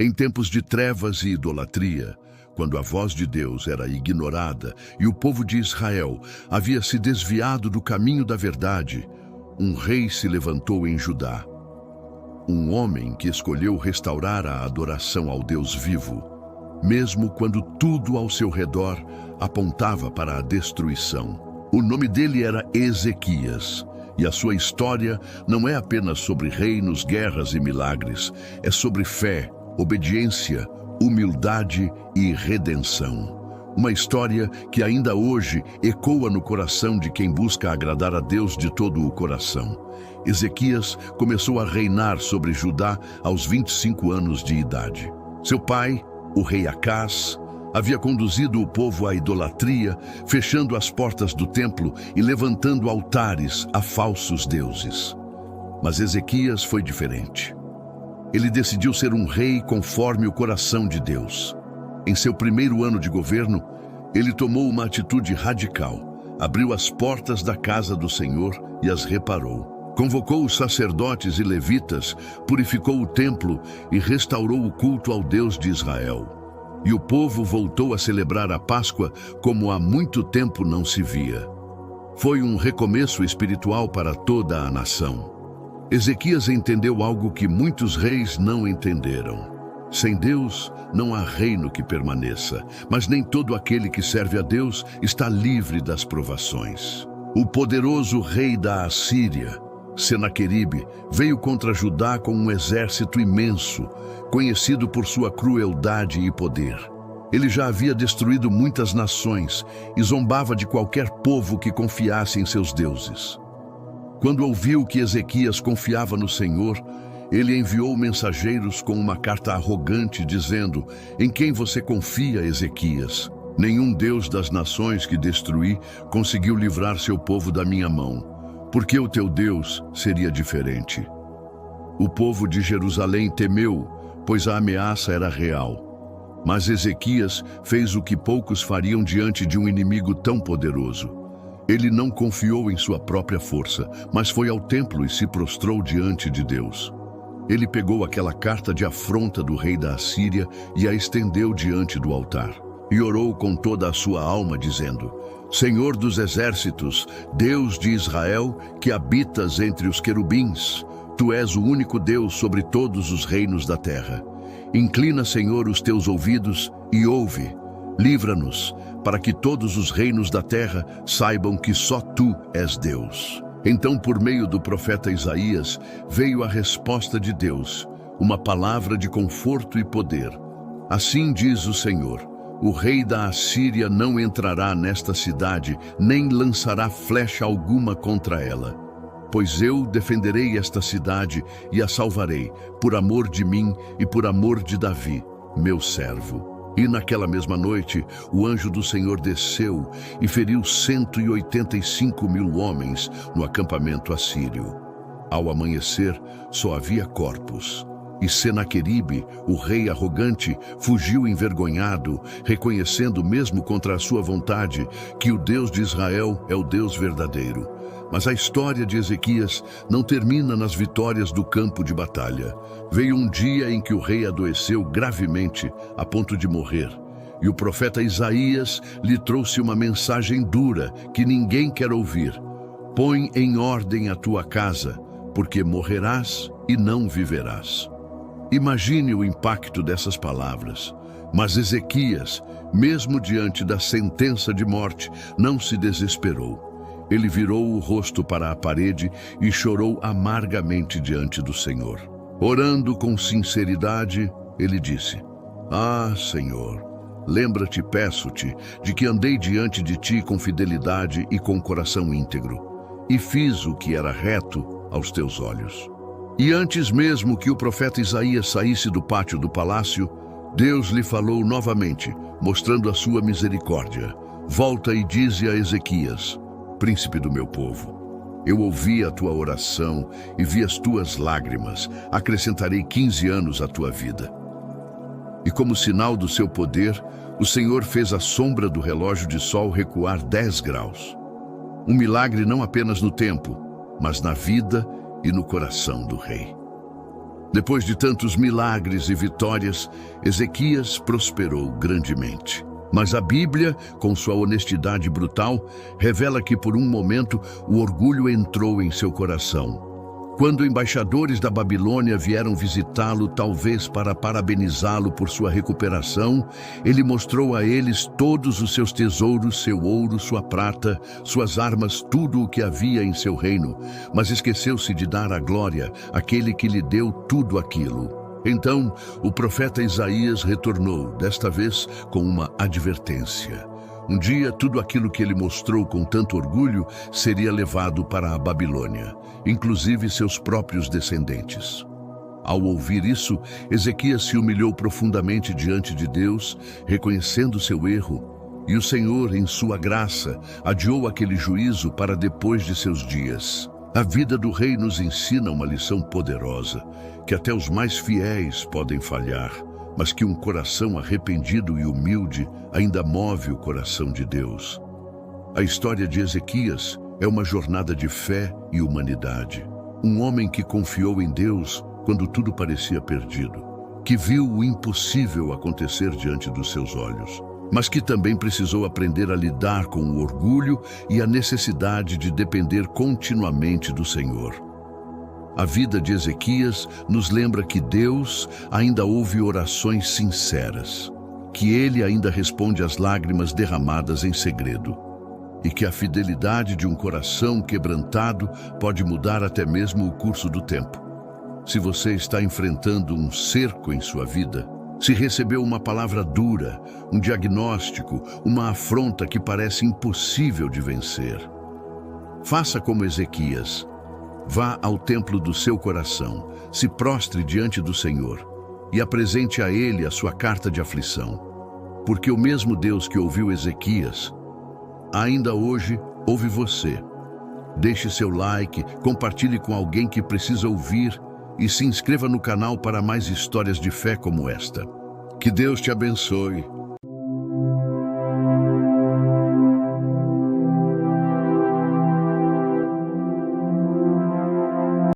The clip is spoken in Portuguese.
Em tempos de trevas e idolatria, quando a voz de Deus era ignorada e o povo de Israel havia se desviado do caminho da verdade, um rei se levantou em Judá. Um homem que escolheu restaurar a adoração ao Deus vivo, mesmo quando tudo ao seu redor apontava para a destruição. O nome dele era Ezequias, e a sua história não é apenas sobre reinos, guerras e milagres, é sobre fé, obediência, humildade e redenção. Uma história que ainda hoje ecoa no coração de quem busca agradar a Deus de todo o coração. Ezequias começou a reinar sobre Judá aos 25 anos de idade. Seu pai, o rei Acás, havia conduzido o povo à idolatria, fechando as portas do templo e levantando altares a falsos deuses. Mas Ezequias foi diferente. Ele decidiu ser um rei conforme o coração de Deus. Em seu primeiro ano de governo, ele tomou uma atitude radical. Abriu as portas da casa do Senhor e as reparou. Convocou os sacerdotes e levitas, purificou o templo e restaurou o culto ao Deus de Israel. E o povo voltou a celebrar a Páscoa como há muito tempo não se via. Foi um recomeço espiritual para toda a nação. Ezequias entendeu algo que muitos reis não entenderam. Sem Deus, não há reino que permaneça, mas nem todo aquele que serve a Deus está livre das provações. O poderoso rei da Assíria, Senaqueribe, veio contra Judá com um exército imenso, conhecido por sua crueldade e poder. Ele já havia destruído muitas nações e zombava de qualquer povo que confiasse em seus deuses. Quando ouviu que Ezequias confiava no Senhor, ele enviou mensageiros com uma carta arrogante dizendo: "Em quem você confia, Ezequias? Nenhum Deus das nações que destruí conseguiu livrar seu povo da minha mão. Por que o teu Deus seria diferente?" O povo de Jerusalém temeu, pois a ameaça era real. Mas Ezequias fez o que poucos fariam diante de um inimigo tão poderoso. Ele não confiou em sua própria força, mas foi ao templo e se prostrou diante de Deus. Ele pegou aquela carta de afronta do rei da Assíria e a estendeu diante do altar. E orou com toda a sua alma, dizendo: "Senhor dos exércitos, Deus de Israel, que habitas entre os querubins, Tu és o único Deus sobre todos os reinos da terra. Inclina, Senhor, os teus ouvidos e ouve. Livra-nos, para que todos os reinos da terra saibam que só Tu és Deus." Então, por meio do profeta Isaías, veio a resposta de Deus, uma palavra de conforto e poder. Assim diz o Senhor: "O rei da Assíria não entrará nesta cidade, nem lançará flecha alguma contra ela. Pois eu defenderei esta cidade e a salvarei, por amor de mim e por amor de Davi, meu servo." E naquela mesma noite, o anjo do Senhor desceu e feriu 185.000 homens no acampamento assírio. Ao amanhecer, só havia corpos. E Senaqueribe, o rei arrogante, fugiu envergonhado, reconhecendo mesmo contra a sua vontade que o Deus de Israel é o Deus verdadeiro. Mas a história de Ezequias não termina nas vitórias do campo de batalha. Veio um dia em que o rei adoeceu gravemente, a ponto de morrer. E o profeta Isaías lhe trouxe uma mensagem dura que ninguém quer ouvir: "Põe em ordem a tua casa, porque morrerás e não viverás." Imagine o impacto dessas palavras. Mas Ezequias, mesmo diante da sentença de morte, não se desesperou. Ele virou o rosto para a parede e chorou amargamente diante do Senhor. Orando com sinceridade, ele disse: "Ah, Senhor, lembra-te, peço-te, de que andei diante de ti com fidelidade e com coração íntegro, e fiz o que era reto aos teus olhos." E antes mesmo que o profeta Isaías saísse do pátio do palácio, Deus lhe falou novamente, mostrando a sua misericórdia: "Volta e dize a Ezequias, príncipe do meu povo: eu ouvi a tua oração e vi as tuas lágrimas. Acrescentarei 15 anos à tua vida." E como sinal do seu poder, o Senhor fez a sombra do relógio de sol recuar 10 graus. Um milagre não apenas no tempo, mas na vida e no coração do rei. Depois de tantos milagres e vitórias, Ezequias prosperou grandemente. Mas a Bíblia, com sua honestidade brutal, revela que por um momento o orgulho entrou em seu coração. Quando embaixadores da Babilônia vieram visitá-lo, talvez para parabenizá-lo por sua recuperação, ele mostrou a eles todos os seus tesouros, seu ouro, sua prata, suas armas, tudo o que havia em seu reino, mas esqueceu-se de dar a glória àquele que lhe deu tudo aquilo. Então, o profeta Isaías retornou, desta vez com uma advertência. Um dia, tudo aquilo que ele mostrou com tanto orgulho seria levado para a Babilônia, inclusive seus próprios descendentes. Ao ouvir isso, Ezequias se humilhou profundamente diante de Deus, reconhecendo seu erro, e o Senhor, em sua graça, adiou aquele juízo para depois de seus dias. A vida do rei nos ensina uma lição poderosa, que até os mais fiéis podem falhar, mas que um coração arrependido e humilde ainda move o coração de Deus. A história de Ezequias é uma jornada de fé e humanidade. Um homem que confiou em Deus quando tudo parecia perdido, que viu o impossível acontecer diante dos seus olhos, mas que também precisou aprender a lidar com o orgulho e a necessidade de depender continuamente do Senhor. A vida de Ezequias nos lembra que Deus ainda ouve orações sinceras, que Ele ainda responde às lágrimas derramadas em segredo, e que a fidelidade de um coração quebrantado pode mudar até mesmo o curso do tempo. Se você está enfrentando um cerco em sua vida, se recebeu uma palavra dura, um diagnóstico, uma afronta que parece impossível de vencer, faça como Ezequias. Vá ao templo do seu coração, se prostre diante do Senhor e apresente a Ele a sua carta de aflição. Porque o mesmo Deus que ouviu Ezequias, ainda hoje ouve você. Deixe seu like, compartilhe com alguém que precisa ouvir e se inscreva no canal para mais histórias de fé como esta. Que Deus te abençoe.